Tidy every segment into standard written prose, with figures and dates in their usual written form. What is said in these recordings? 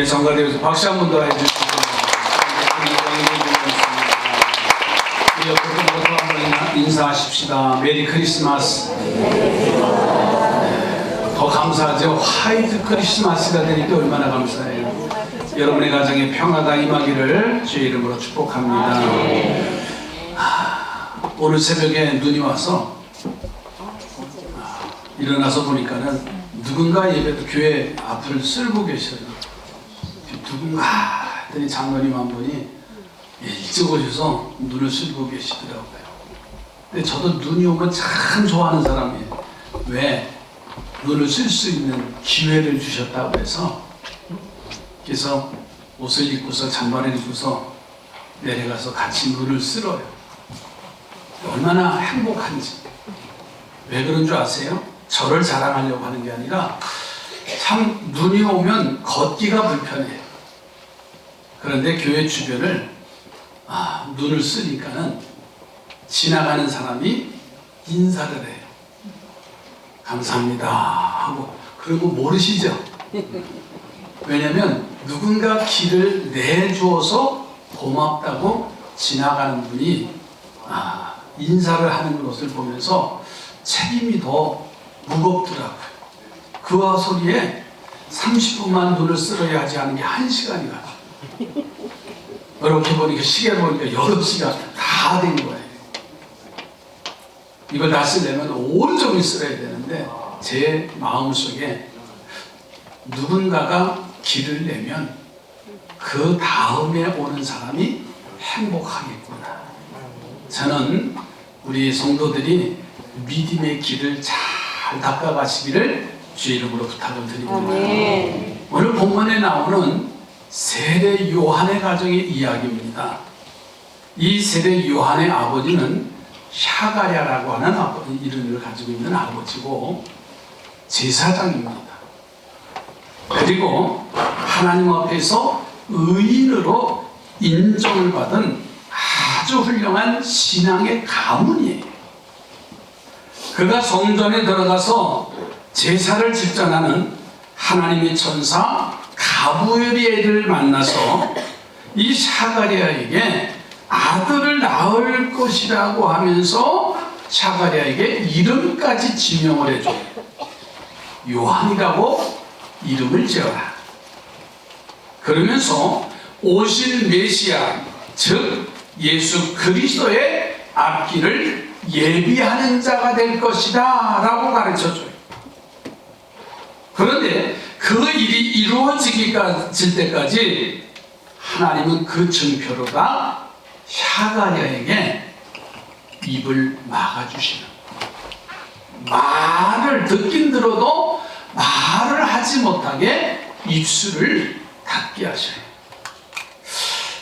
정가되어서 박수 한 번 더 해주시고 우리 옆으로 한번 인사하십시다. 메리 크리스마스. 더 감사하죠. 화이트 크리스마스가 되니까 얼마나 감사해요. 여러분의 가정에 평화가 임하기를 주의 이름으로 축복합니다. 오늘 새벽에 눈이 와서 일어나서 보니까는 누군가 예배도 교회 앞을 쓸고 계셔요. 누군가 했더니 장로님 한 분이 일찍 오셔서 눈을 쓸고 계시더라고요. 근데 저도 눈이 오면 참 좋아하는 사람이에요. 왜? 눈을 쓸 수 있는 기회를 주셨다고 해서, 그래서 옷을 입고서 잠바를 입고서 내려가서 같이 눈을 쓸어요. 얼마나 행복한지. 왜 그런 줄 아세요? 저를 자랑하려고 하는 게 아니라 참 눈이 오면 걷기가 불편해요. 그런데 교회 주변을 눈을 쓰니까는 지나가는 사람이 인사를 해요. 감사합니다 하고. 그리고 모르시죠? 왜냐면 누군가 길을 내주어서 고맙다고 지나가는 분이 인사를 하는 것을 보면서 책임이 더 무겁더라고요. 그와 소리에 30분만 눈을 쓸어야 하지 않은 게 1시간이 가요. 이렇게 보니까 시계를 보니까 8시간 다 된 거예요. 이걸 다 쓰려면 온종일 써야 되는데 제 마음속에 누군가가 길을 내면 그 다음에 오는 사람이 행복하겠구나. 저는 우리 성도들이 믿음의 길을 잘 닦아가시기를 주의 이름으로 부탁을 드립니다. 오늘 본문에 나오는 세례 요한의 가정의 이야기입니다. 이 세례 요한의 아버지는 샤가랴라고 하는 이름을 가지고 있는 아버지고 제사장입니다. 그리고 하나님 앞에서 의인으로 인정을 받은 아주 훌륭한 신앙의 가문이에요. 그가 성전에 들어가서 제사를 집전하는 하나님의 천사 가브리엘을 만나서 이 샤가랴에게 아들을 낳을 것이라고 하면서 샤가랴에게 이름까지 지명을 해줘요. 요한이라고 이름을 지어라. 그러면서 오실 메시아, 즉 예수 그리스도의 앞길을 예비하는 자가 될 것이다 라고 가르쳐줘요. 그런데 그 일이 이루어지기까지 때까지 하나님은 그 증표로다 샤가랴에게 입을 막아주시는, 말을 듣긴 들어도 말을 하지 못하게 입술을 닫게 하셔요.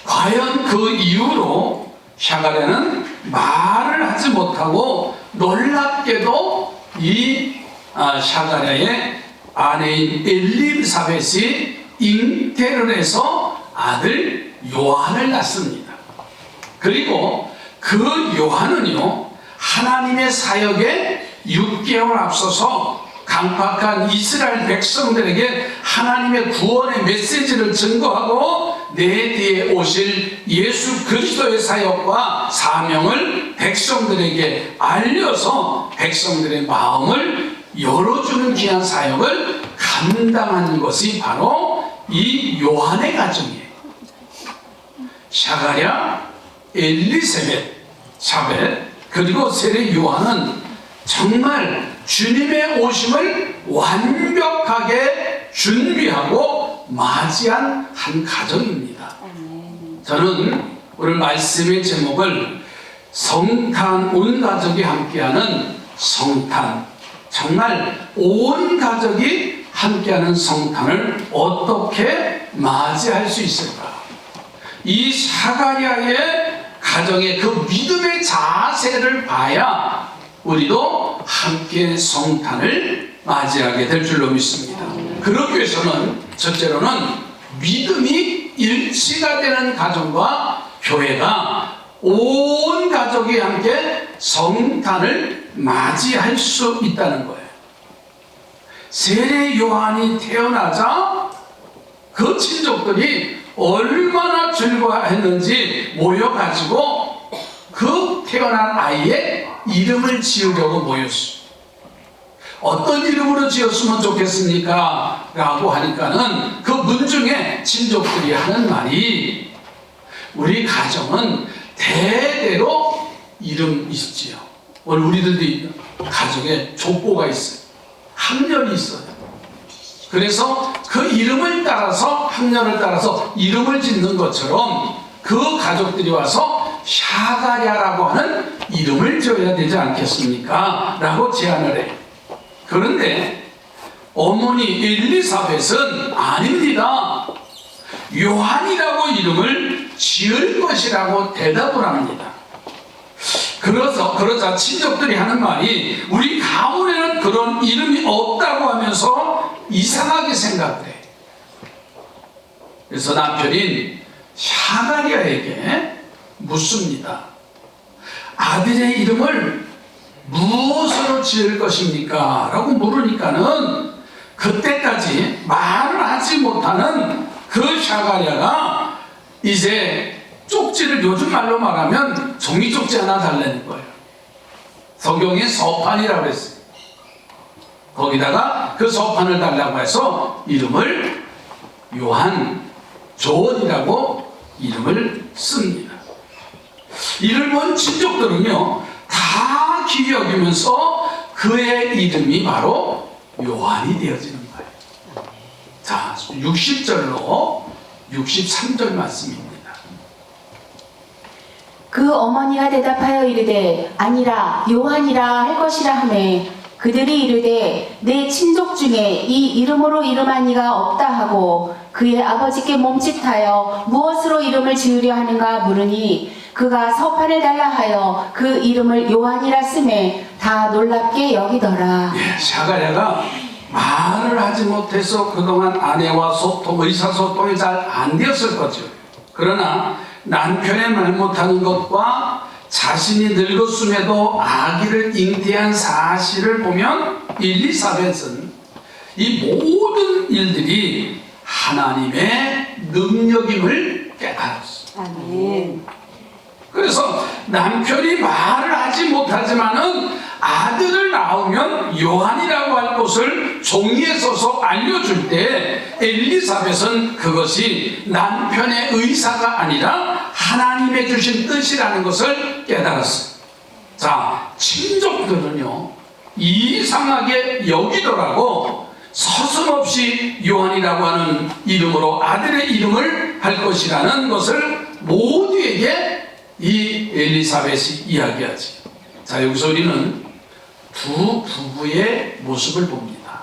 과연 그 이후로 샤가랴는 말을 하지 못하고 놀랍게도 이 샤가랴의 아내인 엘리사벳이 잉태를 해서 아들 요한을 낳습니다. 그리고 그 요한은요, 하나님의 사역에 6개월 앞서서 강팍한 이스라엘 백성들에게 하나님의 구원의 메시지를 증거하고 내 뒤에 오실 예수 그리스도의 사역과 사명을 백성들에게 알려서 백성들의 마음을 열어주는 귀한 사역을 감당하는 것이 바로 이 요한의 가정이에요. 샤가랴, 엘리사벳, 그리고 세례 요한은 정말 주님의 오심을 완벽하게 준비하고 맞이한 한 가정입니다. 저는 오늘 말씀의 제목을 성탄, 온 가족이 함께하는 성탄, 정말 온 가족이 함께하는 성탄을 어떻게 맞이할 수 있을까? 이 샤가랴의 가정의 그 믿음의 자세를 봐야 우리도 함께 성탄을 맞이하게 될 줄로 믿습니다. 그러기 위해서는 첫째로는 믿음이 일치가 되는 가정과 교회가 온 가족이 함께 성탄을 맞이할 수 있다는 거예요. 세례 요한이 태어나자 그 친족들이 얼마나 즐거워했는지 모여가지고 그 태어난 아이의 이름을 지으려고 모였어요. 어떤 이름으로 지었으면 좋겠습니까? 라고 하니까는 그 문중에 친족들이 하는 말이, 우리 가정은 대대로 이름 있지요. 우리들도 가정에 족보가 있어요. 학년이 있어요. 그래서 그 이름을 따라서, 학년을 따라서 이름을 짓는 것처럼 그 가족들이 와서 샤가랴라고 하는 이름을 지어야 되지 않겠습니까? 라고 제안을 해요. 그런데 어머니 엘리사벳은 아닙니다. 요한이라고 이름을 지을 것이라고 대답을 합니다. 그러자 친족들이 하는 말이, 우리 가문에는 그런 이름이 없다고 하면서 이상하게 생각을 해. 그래서 남편인 샤가랴에게 묻습니다. 아들의 이름을 무엇으로 지을 것입니까? 라고 물으니까는 그때까지 말을 하지 못하는 그 샤가랴가 이제 쪽지를, 요즘 말로 말하면 종이 쪽지 하나 달라는 거예요. 성경에 서판이라고 했어요. 거기다가 그 서판을 달라고 해서 이름을 요한, 존이라고 이름을 씁니다. 이를 본 친족들은요, 다 귀히 여기면서 그의 이름이 바로 요한이 되어지는 거예요. 자, 60절로 63절 말씀입니다. 그 어머니가 대답하여 이르되 아니라 요한이라 할 것이라 하매 그들이 이르되 내 친족 중에 이 이름으로 이름한 이가 없다 하고 그의 아버지께 몸짓하여 무엇으로 이름을 지으려 하는가 물으니 그가 서판을 달라 하여 그 이름을 요한이라 쓰매 다 놀랍게 여기더라. 샤가랴가 말을 하지 못해서 그동안 아내와 소통, 의사소통이 잘 안 되었을 거죠. 그러나 남편의 말 못하는 것과 자신이 늙었음에도 아기를 잉태한 사실을 보면 엘리사벳은 이 모든 일들이 하나님의 능력임을 깨달았어요. 아멘. 그래서 남편이 말을 하지 못하지만은 아들을 낳으면 요한이라고 할 것을 종이에 써서 알려줄 때 엘리사벳은 그것이 남편의 의사가 아니라 하나님의 주신 뜻이라는 것을 깨달았어요. 자, 친족들은요 이상하게 여기더라고 서슴없이 요한이라고 하는 이름으로 아들의 이름을 할 것이라는 것을 모두에게 이 엘리사벳이 이야기하지. 자, 여기서 우리는 두 부부의 모습을 봅니다.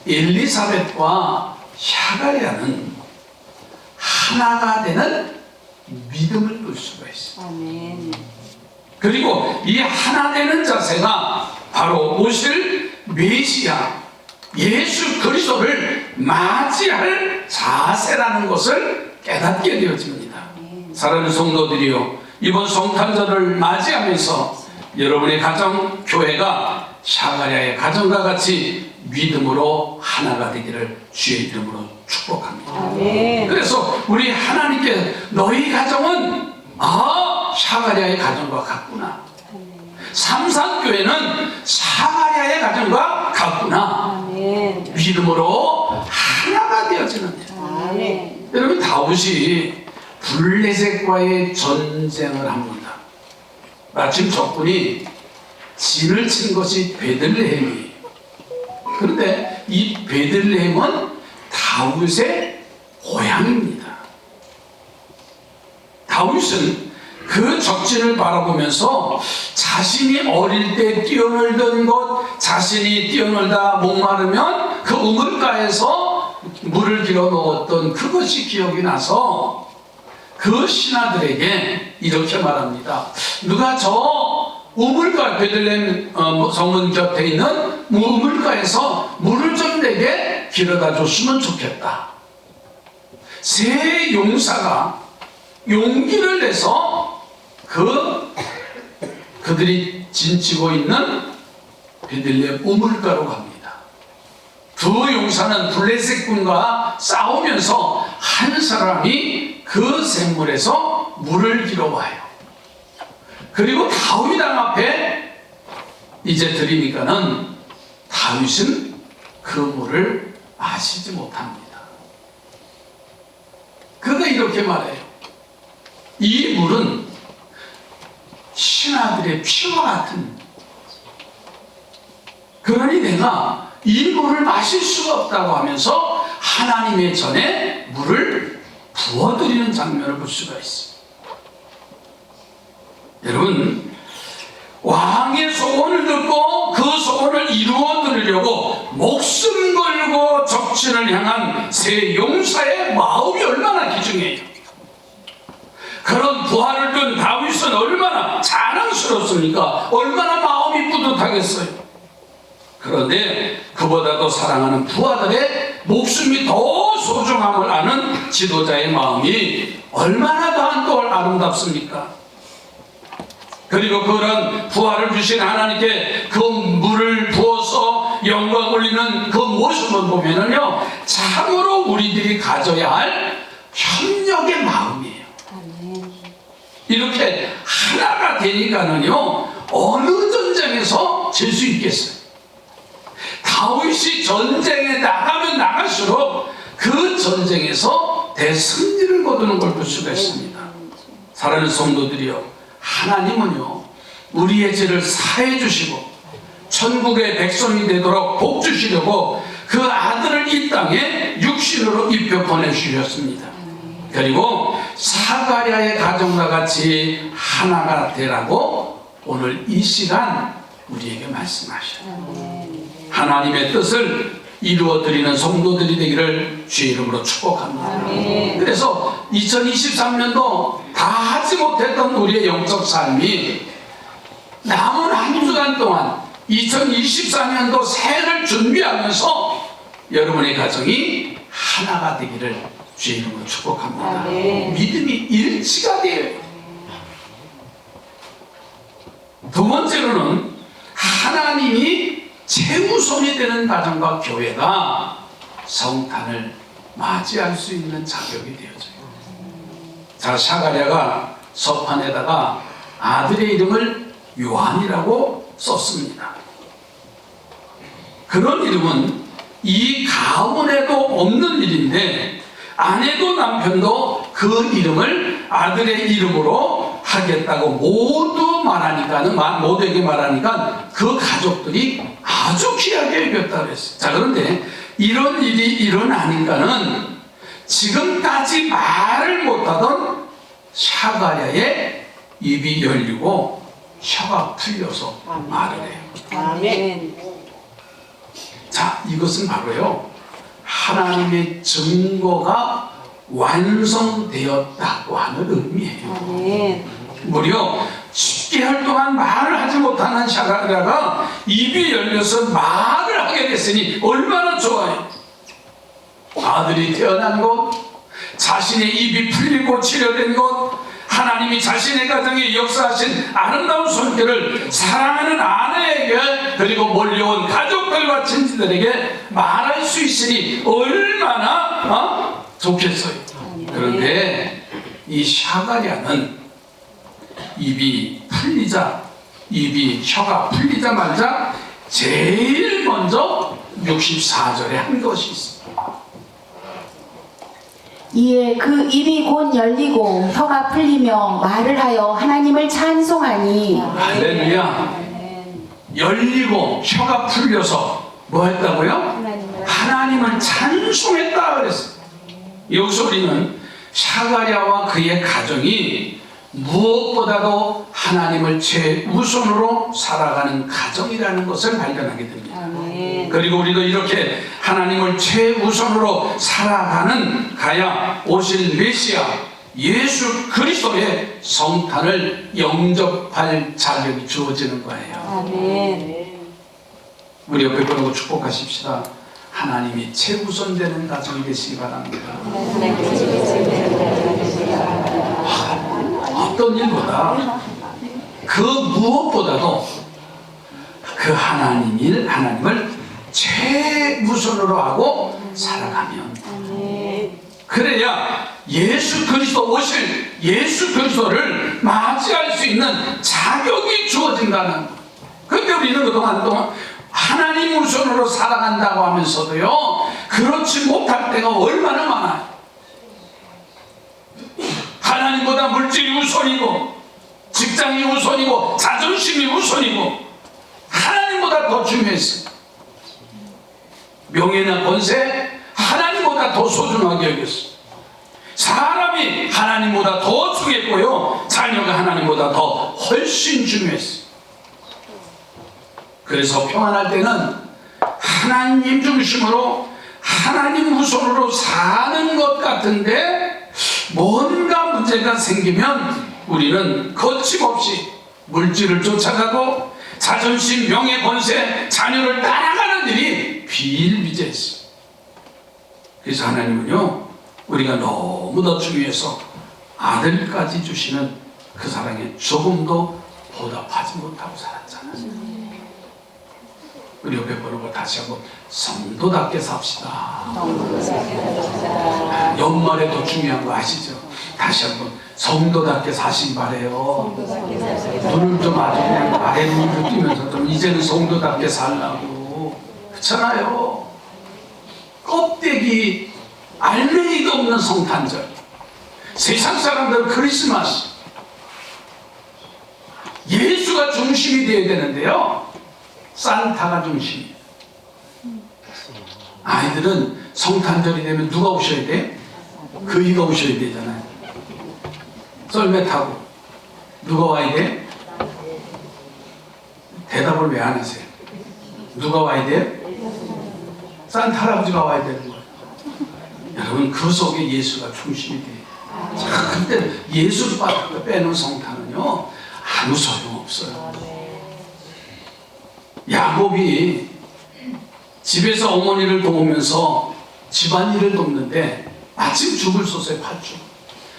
엘리사벳과 샤가랴는 하나가 되는 믿음을 볼 수가 있어요. 아멘. 그리고 이 하나 되는 자세가 바로 오실 메시아 예수 그리스도를 맞이할 자세라는 것을 깨닫게 되어집니다. 사랑하는 성도들이요, 이번 성탄절을 맞이하면서 여러분의 가정, 교회가 샤가랴의 가정과 같이 믿음으로 하나가 되기를 주의 이름으로 축복합니다. 아멘. 그래서 우리 하나님께 너희 가정은 샤가랴의 가정과 같구나, 삼산교회는 샤가랴의 가정과 같구나, 아멘. 믿음으로 하나가 되어지는 아멘. 여러분, 다윗이 블레셋과의 전쟁을 합니다. 마침 적군이 진을 친 것이 베들레헴이에요. 그런데 이 베들레헴은 다윗의 고향입니다. 다윗은 그 적진을 바라보면서 자신이 어릴 때 뛰어놀던 것, 자신이 뛰어놀다 목마르면 그 우물가에서 물을 길어 먹었던 그것이 기억이 나서 그 신하들에게 이렇게 말합니다. 누가 저 우물가, 베들레헴 성문 곁에 있는 우물가에서 물을 좀 내게 길어다 줬으면 좋겠다. 세 용사가 용기를 내서 그들이 진치고 있는 베들레헴 우물가로 갑니다. 두 용사는 블레셋군과 싸우면서 한 사람이 그 샘물에서 물을 길어와요. 그리고 다윗 왕 앞에 이제 드리니까는 다윗은 그 물을 마시지 못합니다. 그가 이렇게 말해요. 이 물은 신하들의 피와 같은, 그러니 내가 이 물을 마실 수가 없다고 하면서 하나님의 전에 물을 부어드리는 장면을 볼 수가 있습니다. 여러분, 왕의 소원을 듣고 그 소원을 이루어드리려고 목숨 걸고 적진을 향한 세 용사의 마음이 얼마나 귀중해요. 그런 부하를 둔 다윗은 얼마나 자랑스럽습니까? 얼마나 마음이 뿌듯하겠어요. 그런데 그보다도 사랑하는 부하들의 목숨이 더 소중함을 아는 지도자의 마음이 얼마나 더 아름답습니까? 그리고 그런 부하를 주신 하나님께 그 물을 부어서 영광 올리는 그 모습을 보면은요, 참으로 우리들이 가져야 할 협력의 마음이에요. 이렇게 하나가 되니까는요, 어느 전쟁에서 질 수 있겠어요. 다윗이 전쟁에 나가면 나갈수록 그 전쟁에서 대승리를 거두는 걸 볼 수가 있습니다. 사랑하는 성도들이요, 하나님은요, 우리의 죄를 사해 주시고 천국의 백성이 되도록 복 주시려고 그 아들을 이 땅에 육신으로 입혀 보내주셨습니다. 그리고 사가랴의 가정과 같이 하나가 되라고 오늘 이 시간 우리에게 말씀하셔요. 하나님의 뜻을 이루어드리는 성도들이 되기를 주의 이름으로 축복합니다. 그래서 2023년도 다 하지 못했던 우리의 영적 삶이 남은 한 주간 동안 2024년도 새해를 준비하면서 여러분의 가정이 하나가 되기를 주의 이름으로 축복합니다. 믿음이 일치가 돼요. 두 번째로는 하나님이 최우선이 되는 가정과 교회가 성탄을 맞이할 수 있는 자격이 되어져요. 자, 사가랴가 서판에다가 아들의 이름을 요한이라고 썼습니다. 그런 이름은 이 가문에도 없는 일인데 아내도 남편도 그 이름을 아들의 이름으로 하겠다고 모두에게 말하니까 그 가족들이 아주 귀하게 여겼다고 했어요. 자, 그런데 이런 일이 일어나니까는 지금까지 말을 못하던 사가랴의 입이 열리고 혀가 풀려서 말을 해요. 아멘. 자, 이것은 바로요, 하나님의 증거가 완성되었다고 하는 의미예요. 아멘. 무려 10개월 동안 말을 하지 못하는 사가랴가 입이 열려서 말을 하게 됐으니 얼마나 좋아요. 아들이 태어난 것, 자신의 입이 풀리고 치료된 것, 하나님이 자신의 가정에 역사하신 아름다운 손길을 사랑하는 아내에게 그리고 몰려온 가족들과 친지들에게 말할 수 있으니 얼마나 좋겠어요. 그런데 이 사가랴는 혀가 풀리자마자 제일 먼저 64절에 한 것이 있습니다. 이에 그 입이 곧 열리고 혀가 풀리며 말을 하여 하나님을 찬송하니. 할렐루야. 열리고 혀가 풀려서 뭐 했다고요? 하나님을 찬송했다 그랬어요. 여기서 우리는 사가랴와 그의 가정이 무엇보다도 하나님을 최우선으로 살아가는 가정이라는 것을 발견하게 됩니다. 그리고 우리도 이렇게 하나님을 최우선으로 살아가는 가야 오실 메시아 예수 그리스도의 성탄을 영접할 자격이 주어지는 거예요. 아멘. 우리 옆에 보고 축복하십시다. 하나님이 최우선되는 가정이 되시기 바랍니다. 어떤 일보다 그 무엇보다도 그 하나님을 최우선으로 하고 살아가면 아멘. 그래야 예수 그리스도 오실 예수 그리스도를 맞이할 수 있는 자격이 주어진다는 거. 근데 우리는 그동안 하나님 우선으로 살아간다고 하면서도요 그렇지 못할 때가 얼마나 많아요. 하나님보다 물질이 우선이고 직장이 우선이고 자존심이 우선이고 하나님보다 더 중요했어요. 명예나 권세 하나님보다 더 소중하게 여겼어요. 사람이 하나님보다 더 중요했고요 자녀가 하나님보다 더 훨씬 중요했어요. 그래서 평안할 때는 하나님 중심으로 하나님 우선으로 사는 것 같은데 뭔가 문제가 생기면 우리는 거침없이 물질을 쫓아가고 자존심, 명예, 권세, 자녀를 따라가는 일이 비일비재했어요. 그래서 하나님은요 우리가 너무 더 중요해서 아들까지 주시는 그 사랑에 조금도 보답하지 못하고 살았잖아요. 우리 옆에 보고 다시 한번 성도답게 삽시다. 연말에 더 중요한 거 아시죠? 다시 한번 성도답게 사신 바래요. 눈을 좀 아주 그냥 아래 눈을 뜨면서 좀 이제는 성도답게 살라고. 그렇잖아요. 껍데기 알맹이도 없는 성탄절. 세상 사람들은 크리스마스 예수가 중심이 되어야 되는데요 산타가 중심이에요. 아이들은 성탄절이 되면 누가 오셔야 돼? 그이가 오셔야 되잖아요. 썰매 타고 누가 와야 돼? 대답을 왜 안 하세요? 누가 와야 돼? 산타 할아버지가 와야 되는 거예요. 여러분 그 속에 예수가 중심이 돼요. 자, 근데 예수 빼놓은 성탄은요 아무 소용없어요. 야곱이 집에서 어머니를 도우면서 집안일을 돕는데 마침 죽을 솥에 팥죽.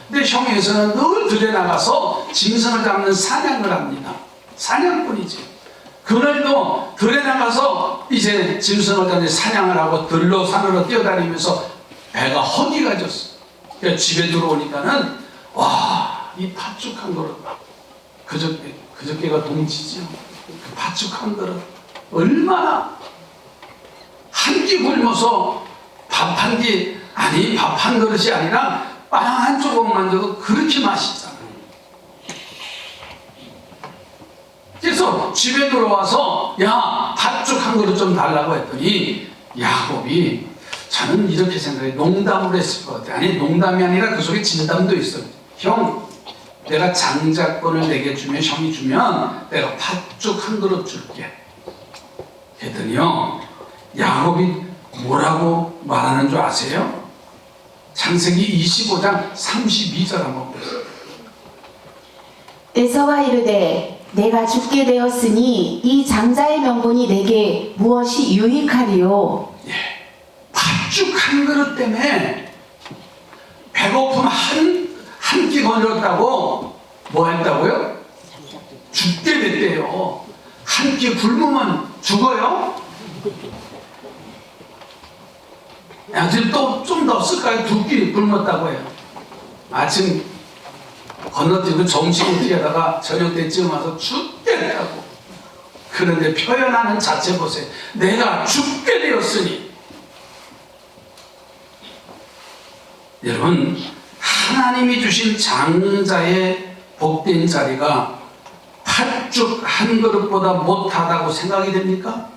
근데 형에서는 늘 들에 나가서 짐승을 잡는 사냥을 합니다. 사냥꾼이지. 그날도 들에 나가서 이제 짐승을 잡는 사냥을 하고 들로 산으로 뛰어다니면서 배가 허기가 졌어. 그러니까 집에 들어오니까는 와, 이 팥죽 한 그릇. 그저께가 동치지요. 그 팥죽 한 그릇 얼마나 한 끼 굶어서 밥 한 끼 아니 밥 한 그릇이 아니라 빵 한 조각만 줘도 그렇게 맛있잖아요. 그래서 집에 들어와서 야 팥죽 한 그릇 좀 달라고 했더니 야곱이 저는 이렇게 생각해 농담을 했을 것 같아요. 아니 농담이 아니라 그 속에 진담도 있어요. 형 내가 장자권을 내게 주면 형이 주면 내가 팥죽 한 그릇 줄게. 했더니요 야곱이 뭐라고 말하는 줄 아세요? 창세기 25장 32절 한번 보세요. 에서가 이르되 내가 죽게 되었으니 이 장자의 명분이 내게 무엇이 유익하리요? 팥죽 한 그릇 때문에 배고픔 한 끼 거렸다고 뭐 했다고요? 죽게 됐대요. 한 끼 굶으면 죽어요? 지금 또 좀 더 쓸까요? 두 끼 굶었다고 해요. 아침 건너뛰고 점심 뛰다가 저녁 때쯤 와서 죽겠다고. 그런데 표현하는 자체 보세요. 내가 죽게 되었으니. 여러분 하나님이 주신 장자의 복된 자리가 팥죽 한 그릇보다 못하다고 생각이 됩니까?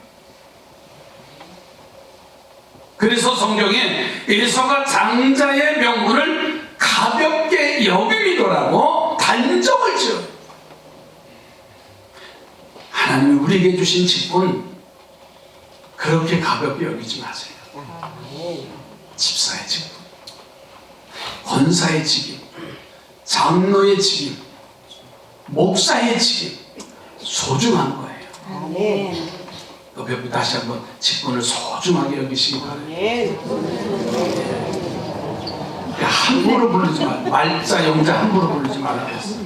그래서 성경에 에서가 장자의 명분을 가볍게 여김이더라고 단정을 지어요. 하나님이 우리에게 주신 직분 그렇게 가볍게 여기지 마세요. 집사의 직분, 권사의 직임, 장로의 직임, 목사의 직임 소중한 거예요. 아멘. 옆에 다시 한번 직분을 소중하게 여기시기 바랍니다. 함부로 부르지 말고 말자 영자 함부로 부르지 말라고 했어요.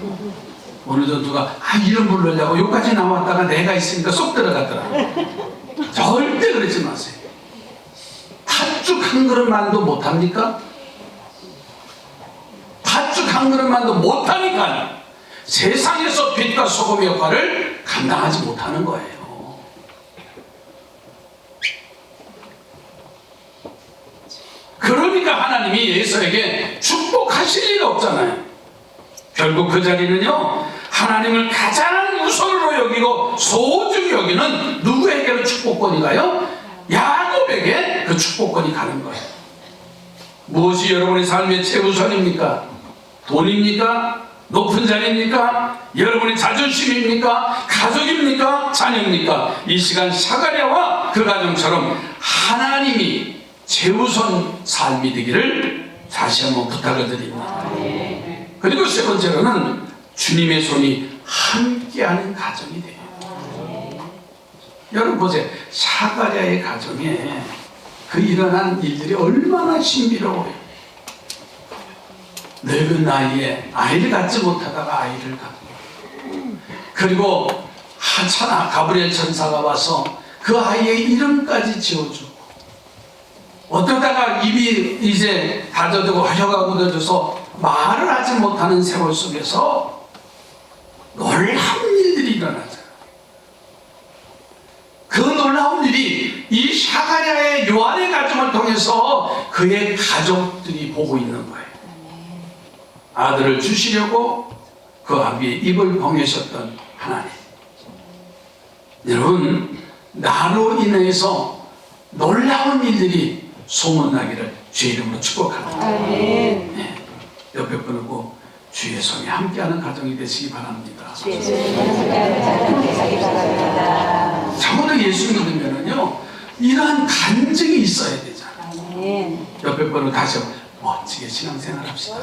오늘도 누가 이름 부르려고 여기까지 나왔다가 내가 있으니까 쏙 들어갔더라. 절대 그러지 마세요. 팥죽 한 그릇만도 못합니까? 팥죽 한 그릇만도 못하니까 세상에서 빛과 소금의 역할을 감당하지 못하는 거예요. 그러니까 하나님이 에서에게 축복하실 리가 없잖아요. 결국 그 자리는요, 하나님을 가장 우선으로 여기고 소중히 여기는 누구에게는 축복권이 가요? 야곱에게 그 축복권이 가는 거예요. 무엇이 여러분의 삶의 최우선입니까? 돈입니까? 높은 자리입니까? 여러분의 자존심입니까? 가족입니까? 자녀입니까? 이 시간 사가랴와 그 가정처럼 하나님이 최우선 삶이 되기를 다시 한번 부탁을 드립니다. 그리고 세 번째로는 주님의 손이 함께하는 가정이 돼요. 여러분 보세요. 사가랴의 가정에 그 일어난 일들이 얼마나 신비로워요. 늙은 나이에 아이를 갖지 못하다가 아이를 갖고, 그리고 하찮아 가브리엘 천사가 와서 그 아이의 이름까지 지어주고, 어쩌다가 입이 이제 다져지고 혀가 굳어져서 말을 하지 못하는 세월 속에서 놀라운 일들이 일어나잖아요. 그 놀라운 일이 이 사가랴의 요한의 가정을 통해서 그의 가족들이 보고 있는 거예요. 아들을 주시려고 그 아비의 입을 봉해셨던 하나님. 여러분, 나로 인해서 놀라운 일들이 소문나기를 주의 이름으로 축복합니다. 네. 옆에 분하고 주의 손이 함께하는 가정이 되시기 바랍니다. 적어도 예수 믿으면은요, 이러한 간증이 있어야 되잖아요. 옆에 분하고 다시 한번 멋지게 신앙생활 합시다.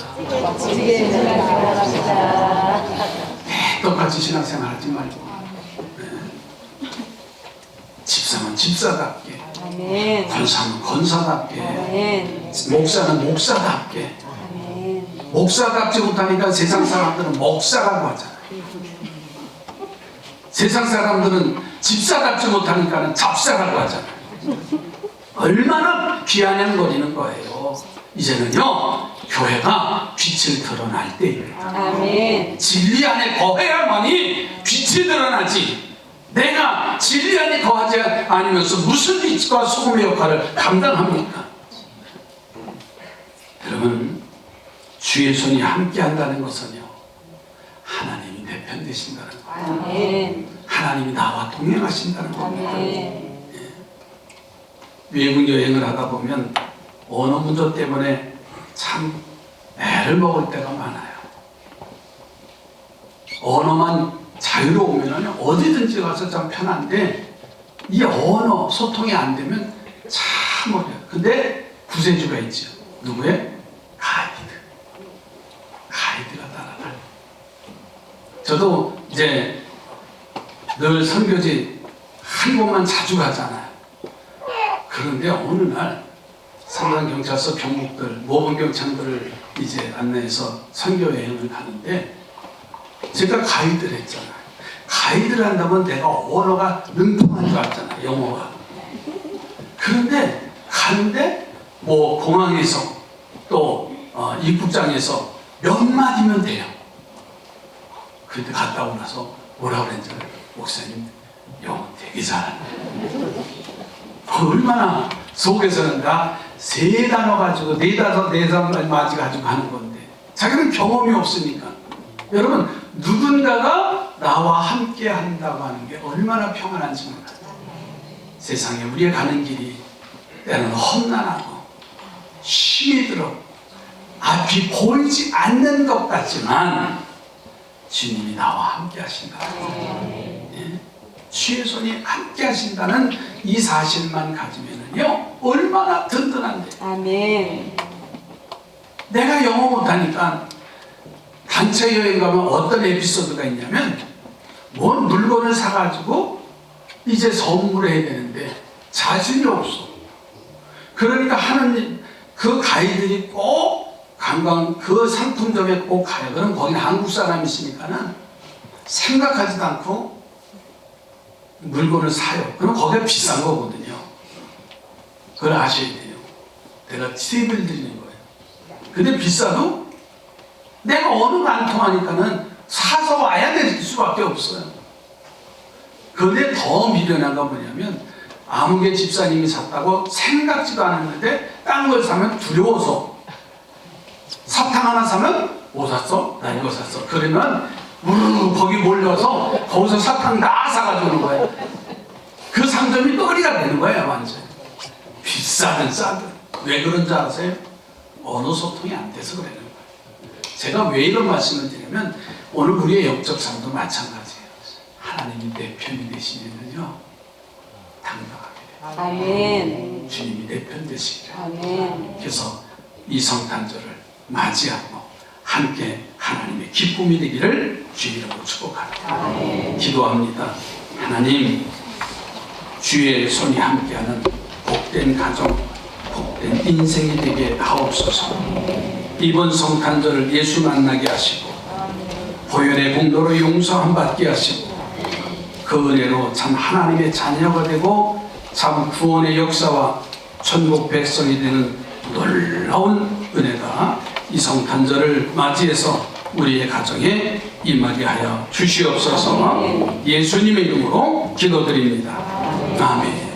똑같이 신앙생활 하지 말고, 네. 집사는 집사답게, 권사는 권사답게, 목사는 목사답게. 목사답지 못하니까 세상 사람들은 목사라고 하잖아요. 세상 사람들은 집사답지 못하니까 잡사라고 하잖아요. 얼마나 비아냥거리는 거예요. 이제는요, 교회가 빛을 드러날 때입니다. 진리 안에 거해야만이 빛이 드러나지, 내가 진리 안에 거하지 않으면서 무슨 빛과 소금의 역할을 감당합니까? 여러분, 주의 손이 함께 한다는 것은요, 하나님이 내 편 되신다는 거예요. 하나님이 나와 동행하신다는 겁니다. 외국 여행을 하다 보면 언어 문제 때문에 참 애를 먹을 때가 많아요. 언어만 자유로우면 어디든지 가서 참 편한데, 이 언어 소통이 안 되면 참 어려워요. 근데 구세주가 있죠. 누구의? 가이드가 따라가요. 저도 이제 늘 선교지 한 곳만 자주 가잖아요. 그런데 어느 날 삼산경찰서 병목들, 모범경찰들을 이제 안내해서 선교 여행을 가는데, 제가 가이드를 했잖아요. 가이드를 한다면 내가 언어가 능통한 줄 알았잖아요, 영어가. 그런데 가는데 뭐 공항에서 또 입국장에서 몇 마디면 돼요. 그런데 갔다 오고 나서 뭐라고 그랬는지 알아요? 목사님, 영어 되게 잘하네. 얼마나 속에서는 다 세 단어 가지고 네 단어 맞이 가지고 하는 건데, 자기는 경험이 없으니까. 여러분, 누군가가 나와 함께 한다고 하는 게 얼마나 평안한지 몰라요. 세상에 우리가 가는 길이 때로는 험난하고 힘이 들어 앞이 보이지 않는 것 같지만 주님이 나와 함께 하신다. 네? 주의 손이 함께 하신다는 이 사실만 가지면은요, 얼마나 든든한데. 내가 영어 못하니까 단체 여행 가면 어떤 에피소드가 있냐면, 뭔 물건을 사가지고 이제 선물을 해야 되는데 자신이 없어. 그러니까 하는 그 가이들이 꼭 관광 그 상품점에 꼭 가요. 그럼 거기는 한국 사람이 있으니까는 생각하지도 않고 물건을 사요. 그럼 거기가 비싼 거거든요. 그걸 아셔야 돼요. 내가 팁을 드리는 거예요. 근데 비싸도 내가 언어가 안 통하니까는 사서 와야 될 수밖에 없어요. 그런데 더 미련한 건 뭐냐면 아무개 집사님이 샀다고 생각지도 않았는데 딴 걸 사면 두려워서 사탕 하나 사면 뭐 샀어? 나 이거 샀어. 그러면 우르르 거기 몰려서 거기서 사탕 다 사가지고 오는 거예요. 그 상점이 덩어리가 되는 거예요. 완전 비싸든 싸든. 왜 그런지 아세요? 언어 소통이 안 돼서 그러는 거예요. 제가 왜 이런 말씀을 드리냐면 오늘 우리의 영적 삶도 마찬가지예요. 하나님이 내 편이 되시면요 당당하게 아멘. 주님이 내 편 되시기를. 아멘. 그래서 이 성탄절을 맞이하고 함께 하나님의 기쁨이 되기를 주의 이름으로 축복합니다. 기도합니다. 하나님, 주의 손이 함께하는 복된 가정, 복된 인생이 되게 하옵소서. 이번 성탄절을 예수 만나게 하시고 보혈의 공로로 용서함 받게 하시고 그 은혜로 참 하나님의 자녀가 되고 참 구원의 역사와 천국 백성이 되는 놀라운 은혜가 이 성탄절을 맞이해서 우리의 가정에 임하게 하여 주시옵소서. 예수님의 이름으로 기도드립니다. 아멘.